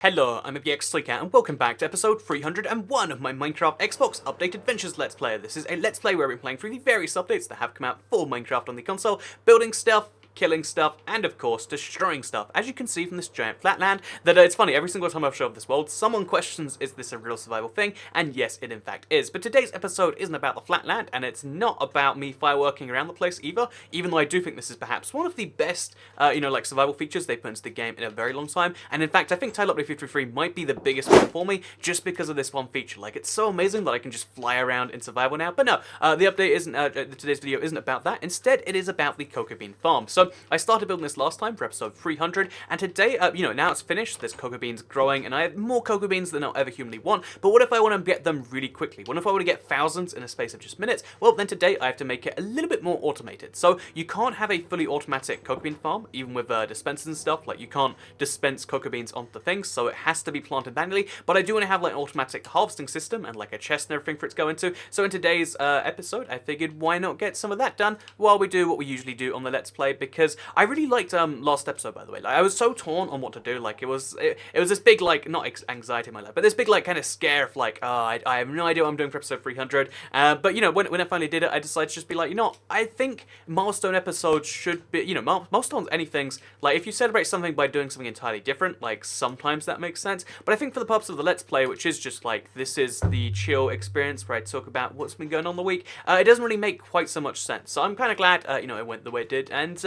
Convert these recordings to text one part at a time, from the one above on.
Hello, I'm Cat, and welcome back to episode 301 of my Minecraft Xbox Update Adventures Let's Play. This is a Let's Play where we're playing through the various updates that have come out for Minecraft on the console, building stuff, killing stuff, and of course, destroying stuff. As you can see from this giant flatland, that it's funny, every single time I've shown this world, someone questions, is this a real survival thing? And yes, it in fact is. But today's episode isn't about the flatland, and it's not about me fireworking around the place either, even though I do think this is perhaps one of the best, survival features they've put into the game in a very long time. And in fact, I think Tile Update 53 might be the biggest one for me, just because of this one feature. Like, it's so amazing that I can just fly around in survival now. But no, the update isn't, today's video isn't about that. Instead, it is about the cocoa bean farm. So, I started building this last time for episode 300, and today, now it's finished, there's cocoa beans growing, and I have more cocoa beans than I'll ever humanly want, but what if I want to get them really quickly? What if I want to get thousands in a space of just minutes? Well, then today I have to make it a little bit more automated. So, you can't have a fully automatic cocoa bean farm, even with dispensers and stuff. Like, you can't dispense cocoa beans onto things, so it has to be planted manually, but I do want to have, like, an automatic harvesting system, and, like, a chest and everything for it to go into. So in today's episode, I figured, why not get some of that done while we do what we usually do on the Let's Play, because I really liked last episode, by the way. Like, I was so torn on what to do. Like, it was this big, like, not anxiety in my life, but this big, like, kind of scare of, like, oh, I have no idea what I'm doing for episode 300. But, you know, when I finally did it, I decided to just be like, you know, I think milestone episodes should be, you know, milestones, anything's, like, if you celebrate something by doing something entirely different, like, sometimes that makes sense. But I think for the purpose of the Let's Play, which is just, like, this is the chill experience where I talk about what's been going on the week, it doesn't really make quite so much sense. So I'm kind of glad, it went the way it did, and,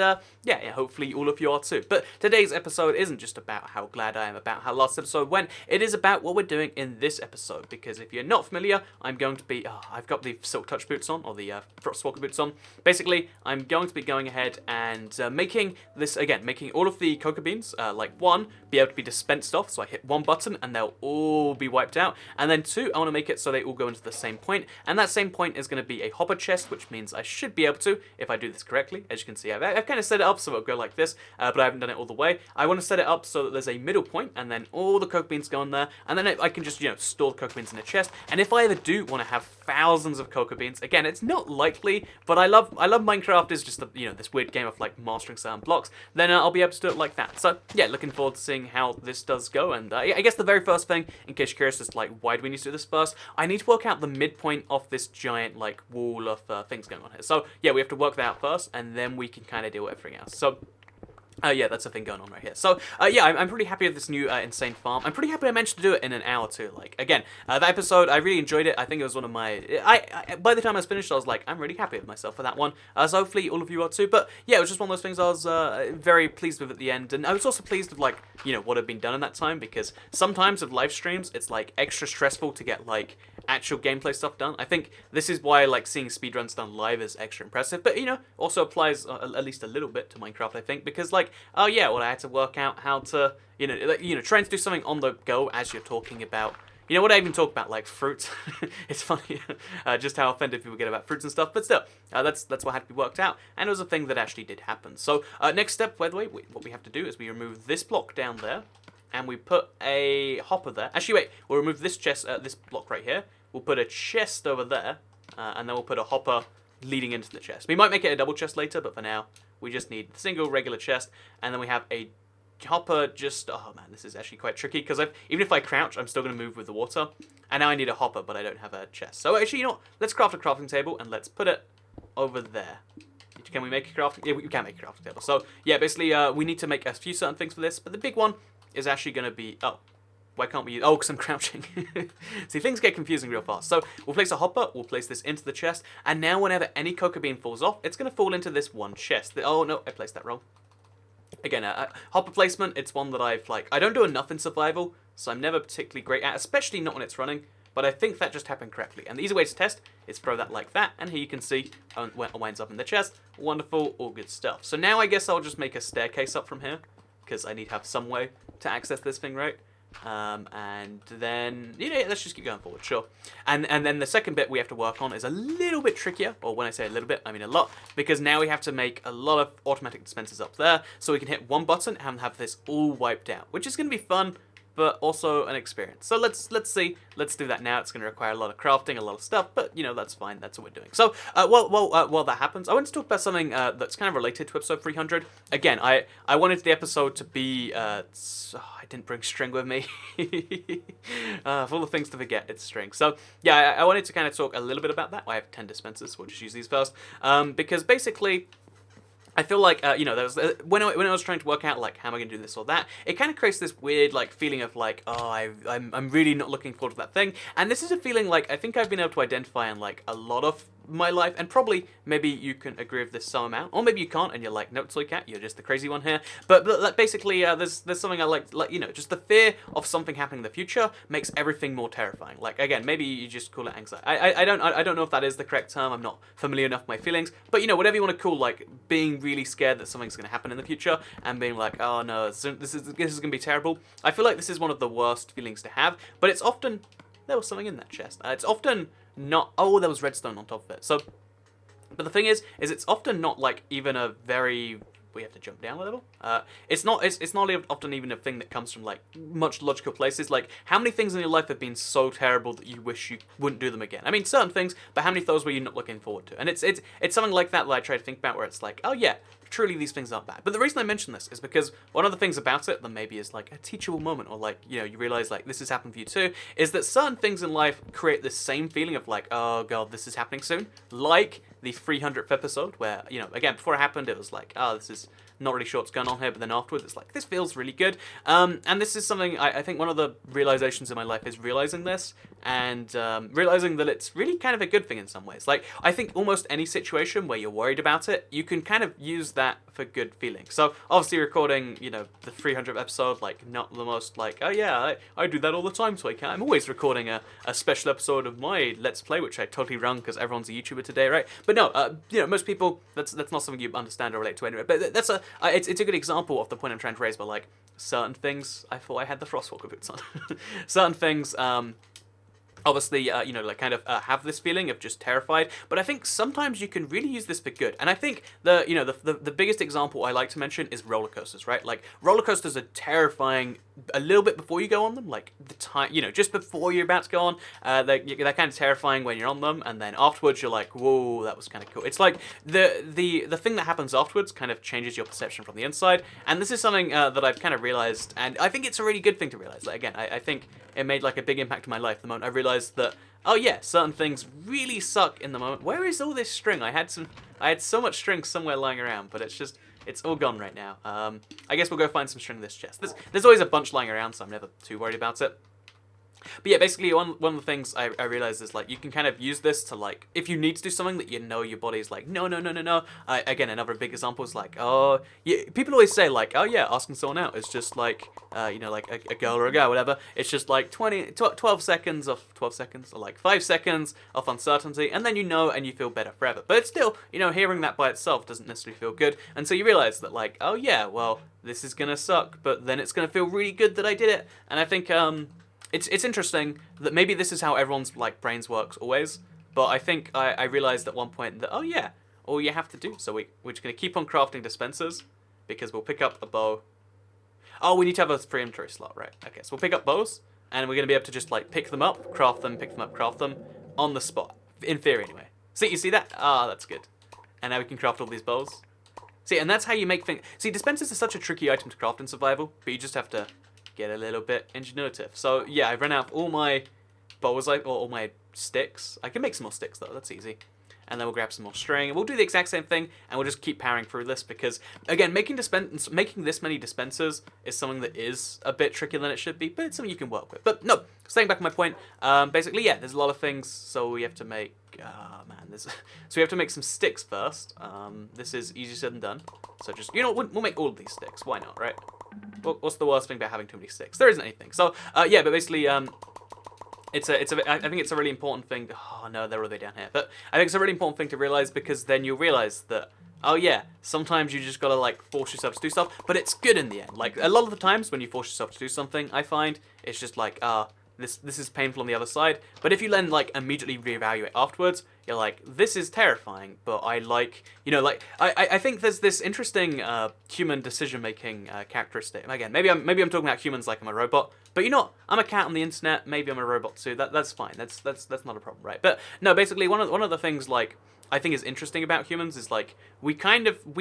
yeah, hopefully all of you are too. But today's episode isn't just about how glad I am about how last episode went, it is about what we're doing in this episode, because if you're not familiar, I'm going to be, I've got the Silk Touch boots on, or the Frostwalker boots on. Basically, I'm going to be going ahead and making this, again, making all of the cocoa beans, like one, be able to be dispensed off, so I hit one button and they'll all be wiped out, and then two, I want to make it so they all go into the same point, and that same point is going to be a hopper chest, which means I should be able to, if I do this correctly. As you can see, I've kind of set it up so it'll go like this, but I haven't done it all the way. I want to set it up so that there's a middle point, and then all the cocoa beans go in there, and then I can just, store the cocoa beans in a chest. And if I ever do want to have thousands of cocoa beans, again, it's not likely, but I love Minecraft is just this weird game of, like, mastering certain blocks. Then I'll be able to do it like that. So yeah, looking forward to seeing how this does go. And I guess the very first thing, in case you're curious, is like, why do we need to do this first? I need to work out the midpoint of this giant, like, wall of things going on here. So yeah, we have to work that out first, and then we can kind of deal with everything else. So yeah, that's the thing going on right here. So, yeah, I'm pretty happy with this new insane farm. I'm pretty happy I managed to do it in an hour too. Like, again, that episode, I really enjoyed it. I think it was one of my... by the time I was finished, I was like, I'm really happy with myself for that one. So hopefully all of you are too. But, yeah, it was just one of those things I was very pleased with at the end. And I was also pleased with, like, what had been done in that time. Because sometimes with live streams, it's, like, extra stressful to get, like, actual gameplay stuff done. I think this is why, like, seeing speedruns done live is extra impressive. But, also applies at least a little bit to Minecraft, I think. Because, like, oh yeah, well, I had to work out how to, trying to do something on the go as you're talking about, what I even talk about, like, fruits. It's funny, just how offended people get about fruits and stuff, but still, that's what had to be worked out, and it was a thing that actually did happen. So, next step, by the way, what we have to do is we remove this block down there, and we put a hopper there. Actually, wait, we'll remove this chest, this block right here, we'll put a chest over there, and then we'll put a hopper leading into the chest. We might make it a double chest later, but for now, we just need a single regular chest, and then we have a hopper just... Oh man, this is actually quite tricky, because even if I crouch, I'm still going to move with the water. And now I need a hopper, but I don't have a chest. So actually, let's craft a crafting table, and let's put it over there. Can we make a crafting... Yeah, we can make a crafting table. So yeah, basically, we need to make a few certain things for this, but the big one is actually going to be... Oh, why can't we use... Oh, because I'm crouching. See, things get confusing real fast. So, we'll place a hopper, we'll place this into the chest, and now whenever any cocoa bean falls off, it's going to fall into this one chest. Oh, no, I placed that wrong. Again, hopper placement, it's one that I've, like... I don't do enough in survival, so I'm never particularly great at, especially not when it's running, but I think that just happened correctly. And the easy way to test is throw that like that, and here you can see it winds up in the chest. Wonderful, all good stuff. So now I guess I'll just make a staircase up from here, because I need to have some way to access this thing, right? And then, let's just keep going forward, sure. And then the second bit we have to work on is a little bit trickier, or when I say a little bit, I mean a lot, because now we have to make a lot of automatic dispensers up there, so we can hit one button and have this all wiped out, which is going to be fun, but also an experience. So let's see. Let's do that now. It's going to require a lot of crafting, a lot of stuff, but you know, that's fine. That's what we're doing. So while that happens, I want to talk about something that's kind of related to episode 300. Again, I wanted the episode to be. I didn't bring string with me. Of all the things to forget, it's string. So yeah, I wanted to kind of talk a little bit about that. I have 10 dispensers. We'll just use these first, because basically, I feel like, you know, there was, when I was trying to work out, like, how am I going to do this or that, it kind of creates this weird, like, feeling of, like, oh, I'm really not looking forward to that thing. And this is a feeling, like, I think I've been able to identify in, like, a lot of my life, and probably, maybe you can agree with this some amount, or maybe you can't, and you're like, no, Toy Cat, you're just the crazy one here. But like, basically, there's something I like, you know, just the fear of something happening in the future makes everything more terrifying. Like, again, maybe you just call it anxiety. I don't know if that is the correct term. I'm not familiar enough with my feelings, but you know, whatever you want to call, like, being really scared that something's going to happen in the future, and being like, oh no, this is going to be terrible. I feel like this is one of the worst feelings to have, but it's often, there was something in that chest. It's often not, oh, there was redstone on top of it. So, but the thing is it's often not like even a very, we have to jump down a little. It's not often even a thing that comes from like much logical places. Like, how many things in your life have been so terrible that you wish you wouldn't do them again? I mean, certain things, but how many of those were you not looking forward to? And it's something like that I try to think about, where it's like, oh yeah, truly these things aren't bad. But the reason I mention this is because one of the things about it that maybe is like a teachable moment, or like, you know, you realize like this has happened for you too, is that certain things in life create this same feeling of like, oh god, this is happening soon. Like the 300th episode, where, you know, again, before it happened, it was like, oh, this is not really sure what's going on here, but then afterwards it's like, this feels really good. And this is something, I think one of the realizations in my life is realizing this, and realizing that it's really kind of a good thing in some ways. Like, I think almost any situation where you're worried about it, you can kind of use that for good feeling. So obviously recording, you know, the 300th episode, like, not the most like, oh yeah, I do that all the time, so I'm always recording a special episode of my Let's Play, which I totally run because everyone's a YouTuber today, right? But no, you know, most people, that's not something you understand or relate to anyway. But that's it's a good example of the point I'm trying to raise, but like, certain things, I thought I had the Frostwalker boots on. Certain things, obviously, you know, like kind of have this feeling of just terrified, but I think sometimes you can really use this for good. And I think the biggest example I like to mention is roller coasters, right? Like, roller coasters are terrifying a little bit before you go on them, like the time, you know, just before you're about to go on, they're kind of terrifying when you're on them, and then afterwards you're like, whoa, that was kind of cool. It's like the thing that happens afterwards kind of changes your perception from the inside, and this is something that I've kind of realized, and I think it's a really good thing to realize. Like, again, I think it made like a big impact in my life the moment I realized that, oh yeah, certain things really suck in the moment. Where is all this string? I had so much string somewhere lying around, but it's all gone right now. I guess we'll go find some string in this chest. There's always a bunch lying around, so I'm never too worried about it. But yeah, basically one of the things I realized is like, you can kind of use this to like, if you need to do something that you know your body's like, no. Again, another big example is like, oh, yeah, people always say like, oh yeah, asking someone out is just like, you know, like a girl or a guy, whatever. It's just like 12 seconds or like 5 seconds of uncertainty, and then you know, and you feel better forever. But it's still, you know, hearing that by itself doesn't necessarily feel good until you realize that like, oh yeah, well, this is gonna suck, but then it's gonna feel really good that I did it. And I think, it's interesting that maybe this is how everyone's like brains works always, but I think I realized at one point that, oh yeah, all you have to do, so we're just going to keep on crafting dispensers, because we'll pick up a bow. Oh, we need to have a pre-inventory slot, right? Okay, so we'll pick up bows, and we're going to be able to just like pick them up, craft them, pick them up, craft them, on the spot, in theory anyway. See, you see that? Ah, that's good. And now we can craft all these bows. See, and that's how you make things. See, dispensers are such a tricky item to craft in survival, but you just have to get a little bit ingenuitive. So yeah, I've run out of all my bows, or all my sticks. I can make some more sticks though, that's easy. And then we'll grab some more string, and we'll do the exact same thing, and we'll just keep powering through this, because again, making this many dispensers is something that is a bit trickier than it should be, but it's something you can work with. But no, staying back to my point, basically, yeah, there's a lot of things, so we have to make, so we have to make some sticks first. This is easier said than done. So just, you know, we'll make all of these sticks, why not, right? What's the worst thing about having too many sticks? There isn't anything. So, yeah, but basically, I think it's a really important thing. Oh no, they're all the way down here. But I think it's a really important thing to realize, because then you'll realize that, oh yeah, sometimes you just gotta like force yourself to do stuff, but it's good in the end. Like, a lot of the times when you force yourself to do something, I find it's just like, this is painful on the other side. But if you then like immediately reevaluate afterwards, you're like, this is terrifying, but I like, you know, like, I think there's this interesting human decision-making characteristic. Again, maybe I'm talking about humans like I'm a robot, But you know what? I'm a cat on the internet. Maybe I'm a robot too. That's fine. That's not a problem, right? But no, basically one of the things like I think is interesting about humans is like we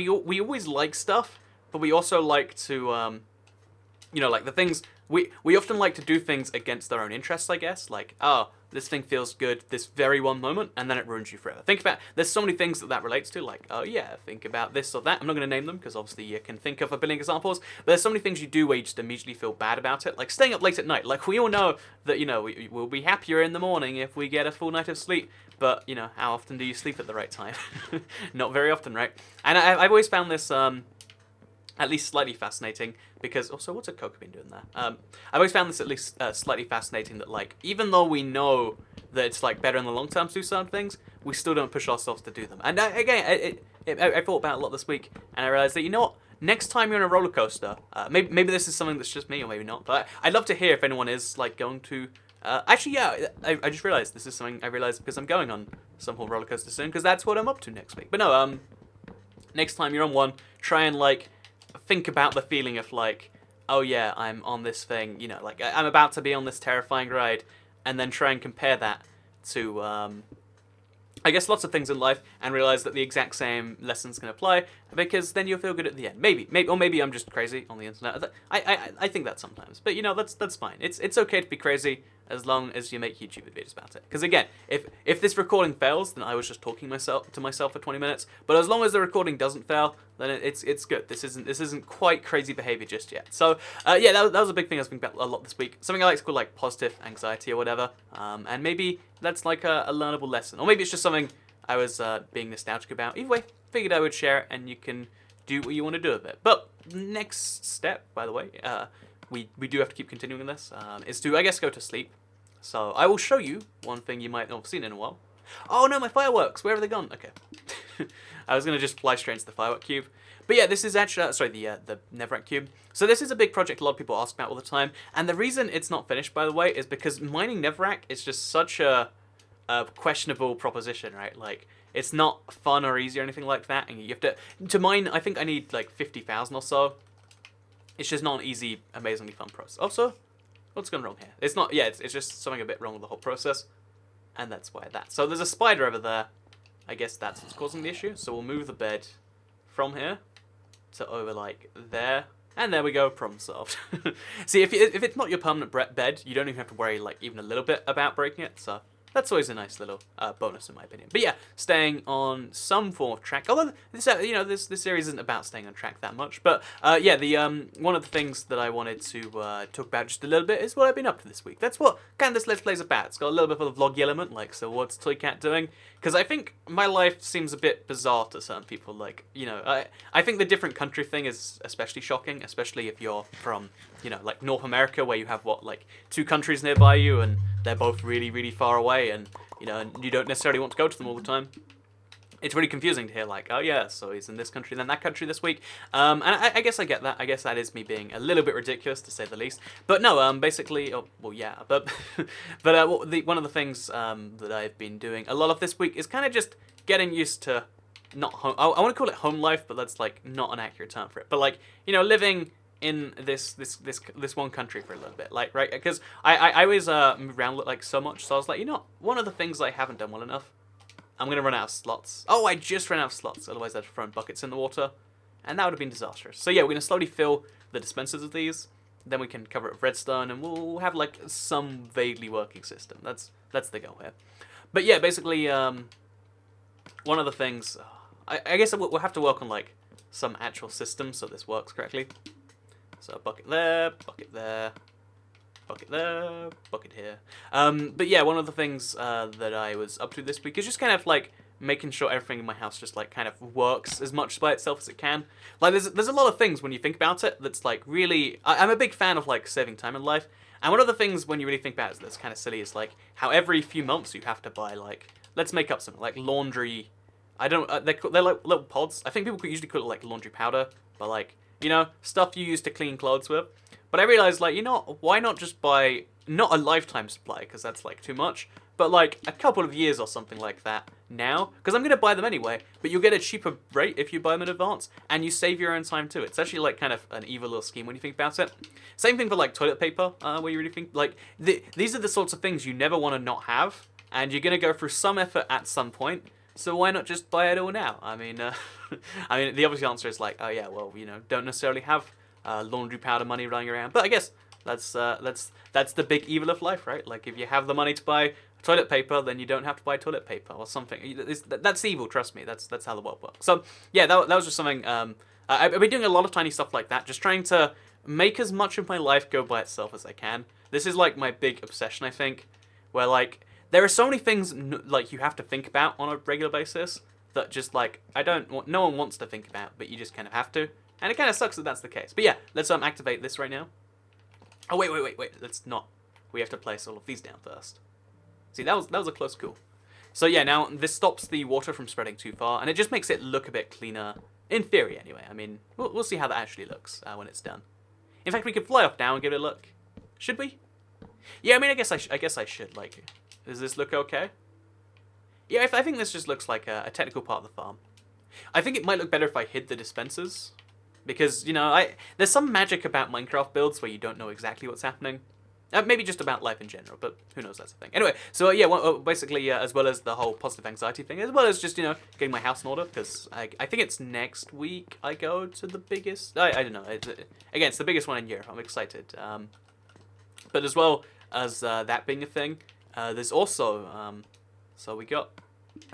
always like stuff, but we also like to like the things we often like to do things against our own interests, I guess. Like, oh, this thing feels good this very one moment, and then it ruins you forever. Think about, there's so many things that relates to, like, oh yeah, think about this or that. I'm not going to name them, because obviously you can think of a billion examples, but there's so many things you do where you just immediately feel bad about it. Like staying up late at night. Like, we all know that, we'll be happier in the morning if we get a full night of sleep, but, how often do you sleep at the right time? Not very often, right? And I've always found this, at least slightly fascinating, because also what's a Coca been doing there? I've always found this at least slightly fascinating that like even though we know that it's like better in the long term to do certain things, we still don't push ourselves to do them. And again, I thought about it a lot this week, and I realized that next time you're on a roller coaster, maybe this is something that's just me or maybe not, but I'd love to hear if anyone is like going to. Actually, yeah, I just realized this is something I realized because I'm going on some whole roller coaster soon, because that's what I'm up to next week. But no, next time you're on one, try and like think about the feeling of like, oh yeah, I'm on this thing, like I'm about to be on this terrifying ride, and then try and compare that to, I guess, lots of things in life, and realize that the exact same lessons can apply, because then you'll feel good at the end. Maybe, or maybe I'm just crazy on the internet. I think that sometimes, but that's fine. It's okay to be crazy as long as you make YouTube videos about it. Because again, if this recording fails, then I was just talking to myself for 20 minutes. But as long as the recording doesn't fail, then it's good. This isn't quite crazy behavior just yet. So yeah, that was a big thing I was thinking about a lot this week. Something I like to call like positive anxiety or whatever. And maybe that's like a learnable lesson, or maybe it's just something I was being nostalgic about. Either way, figured I would share it, and you can do what you want to do with it. But next step, by the way, we do have to keep continuing this, is to, I guess, go to sleep. So I will show you one thing you might not have seen in a while. Oh no, my fireworks! Where have they gone? Okay. I was going to just fly straight into the firework cube. But yeah, this is actually, the Netherrack cube. So this is a big project a lot of people ask about all the time. And the reason it's not finished, by the way, is because mining Netherrack is just such a questionable proposition, right? Like, it's not fun or easy or anything like that. And you have to mine, I think I need like 50,000 or so. It's just not an easy, amazingly fun process. Also, what's gone wrong here? It's not, yeah, it's just something a bit wrong with the whole process. And that's why that. So there's a spider over there. I guess that's what's causing the issue. So we'll move the bed from here to over like there. And there we go, problem solved. See, if it's not your permanent bed, you don't even have to worry like even a little bit about breaking it. So that's always a nice little bonus in my opinion. But yeah, staying on some form of track. Although this this series isn't about staying on track that much. But yeah, the one of the things that I wanted to talk about just a little bit is what I've been up to this week. That's what kind of this Let's Play is about. It's got a little bit of a vloggy element, like, so what's Toycat doing? Because I think my life seems a bit bizarre to certain people. Like, I think the different country thing is especially shocking, especially if you're from, like North America, where you have like 2 countries nearby you, and they're both really, really far away, and and you don't necessarily want to go to them all the time. It's really confusing to hear like, oh yeah, so he's in this country, then that country this week. And I guess I get that. I guess that is me being a little bit ridiculous, to say the least. But no, basically, oh, well, yeah. But one of the things that I've been doing a lot of this week is kind of just getting used to not home. I want to call it home life, but that's like not an accurate term for it. But like, living in this one country for a little bit, like, right? Because I always move around like so much, so I was like, one of the things I haven't done well enough, I'm gonna run out of slots. Oh, I just ran out of slots. Otherwise, I'd thrown buckets in the water, and that would have been disastrous. So yeah, we're gonna slowly fill the dispensers of these. Then we can cover it with redstone, and we'll have like some vaguely working system. That's the goal here. But yeah, basically, one of the things, I guess we'll have to work on like some actual system so this works correctly. So bucket there, bucket there, bucket there, bucket here. But yeah, one of the things that I was up to this week is just kind of like making sure everything in my house just like kind of works as much by itself as it can. Like there's a lot of things when you think about it that's like really, I'm a big fan of like saving time in life. And one of the things when you really think about it that's kind of silly is like how every few months you have to buy like, let's make up something like laundry. I don't, they're like little pods. I think people usually call it like laundry powder, but like, stuff you use to clean clothes with. But I realized, like, why not just buy, not a lifetime supply, because that's, like, too much, but, like, a couple of years or something like that, now, because I'm going to buy them anyway, but you'll get a cheaper rate if you buy them in advance, and you save your own time too. It's actually like kind of an evil little scheme when you think about it. Same thing for like toilet paper, where you really think, like, these are the sorts of things you never want to not have, and you're going to go through some effort at some point, so why not just buy it all now? I mean, I mean, the obvious answer is like, oh yeah, well, you know, don't necessarily have laundry powder money running around, but I guess that's the big evil of life, right? Like, if you have the money to buy toilet paper, then you don't have to buy toilet paper or something. That's evil, trust me. That's how the world works. So yeah, that was just something. I've been doing a lot of tiny stuff like that, just trying to make as much of my life go by itself as I can. This is like my big obsession, I think, where like there are so many things like you have to think about on a regular basis that just like no one wants to think about, but you just kind of have to, and it kind of sucks that that's the case. But yeah, let's activate this right now. Oh wait, let's not. We have to place all of these down first. See, that was a close call. So yeah, now this stops the water from spreading too far, and it just makes it look a bit cleaner, in theory anyway. I mean, we'll see how that actually looks when it's done. In fact, we could fly off now and give it a look. Should we? Yeah, I mean, I guess I should. Like, does this look okay? Yeah, I think this just looks like a technical part of the farm. I think it might look better if I hid the dispensers, because, you know, there's some magic about Minecraft builds where you don't know exactly what's happening. Maybe just about life in general, but who knows, that's the thing. Anyway, so yeah, basically, as well as the whole positive anxiety thing, as well as just, you know, getting my house in order, because I think it's next week I go to the biggest, I don't know, again, it's the biggest one in Europe, I'm excited. But as well as that being a thing, there's also, so we got,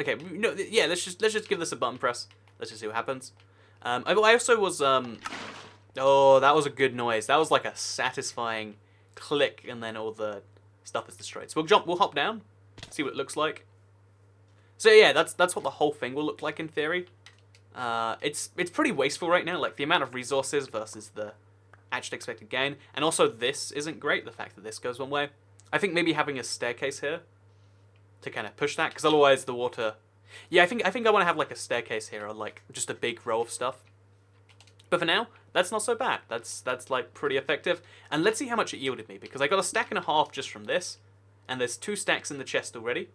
okay, no, yeah, let's just give this a button press, let's just see what happens. I also was, oh, that was a good noise, that was like a satisfying click, and then all the stuff is destroyed. So we'll hop down, see what it looks like. So yeah, that's what the whole thing will look like in theory. It's pretty wasteful right now, like the amount of resources versus the actual expected gain. And also this isn't great, the fact that this goes one way. I think maybe having a staircase here to kind of push that, because otherwise the water... Yeah, I think I want to have like a staircase here, or like just a big row of stuff. But for now, that's not so bad. That's like pretty effective. And let's see how much it yielded me, because I got a stack and a half just from this, and there's 2 stacks in the chest already.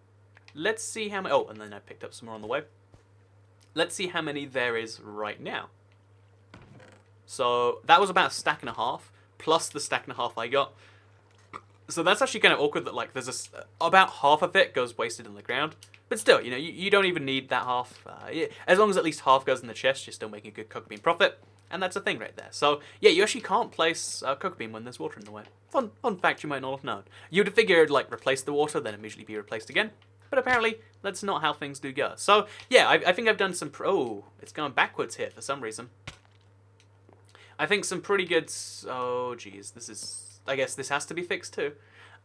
Let's see how many... Oh, and then I picked up some more on the way. Let's see how many there is right now. So that was about a stack and a half, plus the stack and a half I got. So that's actually kind of awkward that like there's about half of it goes wasted in the ground. But still, you know, you don't even need that half. As long as at least half goes in the chest, you're still making a good cocoa bean profit. And that's a thing right there. So, yeah, you actually can't place a cocoa bean when there's water in the way. Fun fact you might not have known. You'd have figured, like, replace the water, then immediately be replaced again. But apparently, that's not how things do go. So, yeah, I think I've done some... Oh, it's going backwards here for some reason. I think some pretty good... Oh, geez, this is... I guess this has to be fixed too.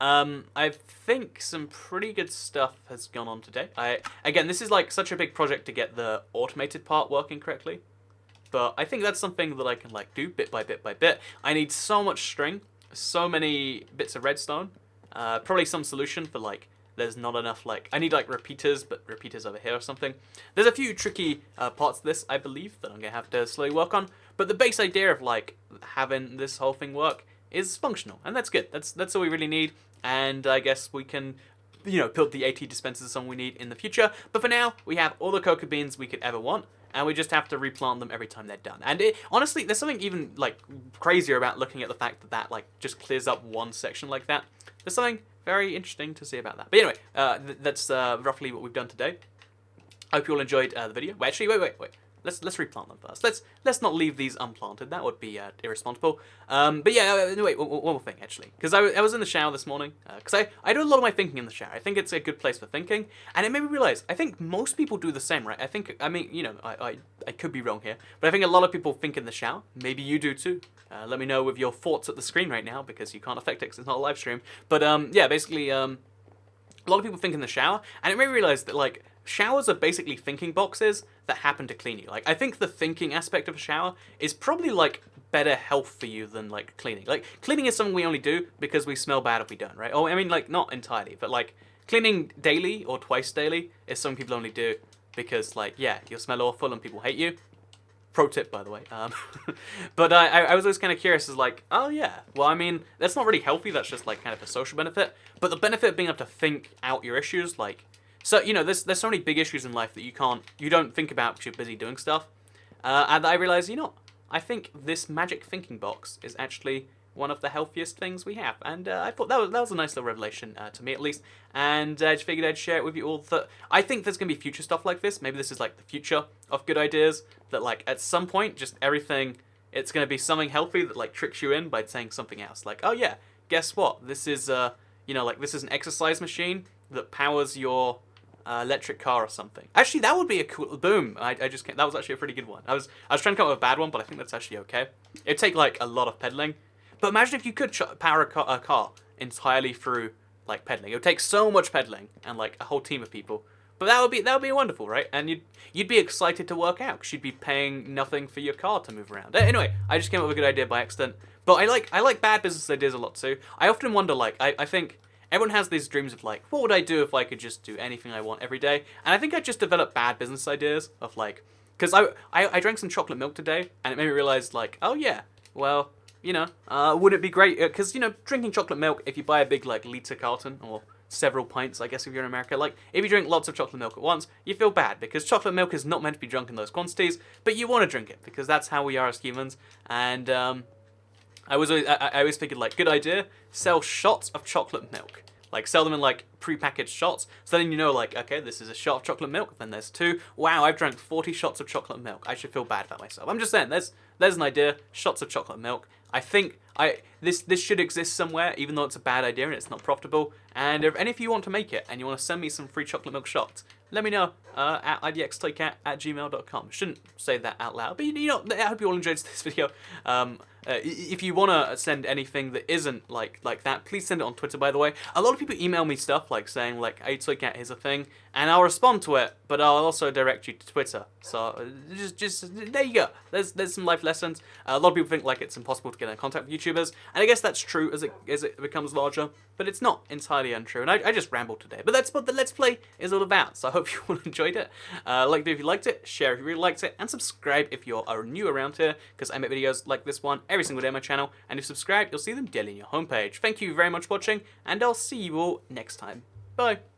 I think some pretty good stuff has gone on today. Again, this is, like, such a big project to get the automated part working correctly. But I think that's something that I can like do bit by bit by bit. I need so much string, so many bits of redstone, probably some solution for like there's not enough like I need like repeaters, but repeaters over here or something. There's a few tricky parts to this, I believe, that I'm gonna have to slowly work on. But the base idea of like having this whole thing work is functional, and that's good. That's all we really need. And I guess we can, you know, build the 80 dispensers some we need in the future. But for now, we have all the cocoa beans we could ever want. And we just have to replant them every time they're done. And honestly, there's something even like crazier about looking at the fact that like just clears up one section like that. There's something very interesting to see about that. But anyway, that's roughly what we've done today. I hope you all enjoyed the video. Well, actually, wait. Let's replant them first. Let's not leave these unplanted. That would be irresponsible. But yeah, wait, one more thing actually, because I was in the shower this morning. Because I do a lot of my thinking in the shower. I think it's a good place for thinking, and it made me realize I think most people do the same, right? I mean, you know, I could be wrong here, but I think a lot of people think in the shower. Maybe you do too. Let me know with your thoughts at the screen right now, because you can't affect it because it's not a live stream. But yeah, basically, a lot of people think in the shower, and it made me realize that like showers are basically thinking boxes that happen to clean you. Like, I think the thinking aspect of a shower is probably, like, better health for you than, like, cleaning. Like, cleaning is something we only do because we smell bad if we don't, right? Oh, I mean, like, not entirely, but, like, cleaning daily or twice daily is something people only do because, like, yeah, you'll smell awful and people hate you. Pro tip, by the way. But I was always kind of curious, is like, oh, yeah, well, I mean, that's not really healthy, that's just, like, kind of a social benefit. But the benefit of being able to think out your issues, like, So, you know, there's so many big issues in life that you don't think about because you're busy doing stuff. And I realized, you know, I think this magic thinking box is actually one of the healthiest things we have. And I thought that was a nice little revelation, to me at least. And I just figured I'd share it with you all. That I think there's going to be future stuff like this. Maybe this is like the future of good ideas. That like at some point, just everything, it's going to be something healthy that like tricks you in by saying something else. Like, oh yeah, guess what? This is, you know, like this is an exercise machine that powers your electric car or something. Actually, that would be a cool... Boom. I just can't... That was actually a pretty good one. I was trying to come up with a bad one, but I think that's actually okay. It'd take, like, a lot of pedaling. But imagine if you could power a car entirely through, like, pedaling. It would take so much pedaling and, like, a whole team of people. But that would be wonderful, right? And you'd be excited to work out because you'd be paying nothing for your car to move around. Anyway, I just came up with a good idea by accident. But I like bad business ideas a lot, too. I often wonder, like, I think... Everyone has these dreams of like, what would I do if I could just do anything I want every day? And I think I just developed bad business ideas of like, because I drank some chocolate milk today, and it made me realize like, oh yeah, well, you know, wouldn't it be great? Because you know, drinking chocolate milk, if you buy a big like liter carton or several pints, I guess if you're in America, like if you drink lots of chocolate milk at once, you feel bad because chocolate milk is not meant to be drunk in those quantities, but you want to drink it because that's how we are as humans. And I always figured like, good idea, sell shots of chocolate milk. Like, sell them in, like, pre-packaged shots. So then you know, like, okay, this is a shot of chocolate milk. Then there's 2. Wow, I've drank 40 shots of chocolate milk. I should feel bad about myself. I'm just saying, there's an idea. Shots of chocolate milk. I think this should exist somewhere, even though it's a bad idea and it's not profitable. And if you want to make it and you want to send me some free chocolate milk shots, let me know at idxtoycat@gmail.com. Shouldn't say that out loud, but you know, I hope you all enjoyed this video. If you want to send anything that isn't like that, please send it on Twitter, by the way. A lot of people email me stuff like saying, like, hey, Toycat, here's a thing, and I'll respond to it, but I'll also direct you to Twitter. So, just there you go. There's some life lessons. A lot of people think, like, it's impossible to get in contact with YouTubers, and I guess that's true as it becomes larger, but it's not entirely untrue, and I just rambled today. But that's what the Let's Play is all about, so I hope you all enjoyed it. Like the video if you liked it, share if you really liked it, and subscribe if you're new around here, because I make videos like this one every single day on my channel, and if you subscribe, you'll see them daily on your homepage. Thank you very much for watching, and I'll see you all next time. Bye!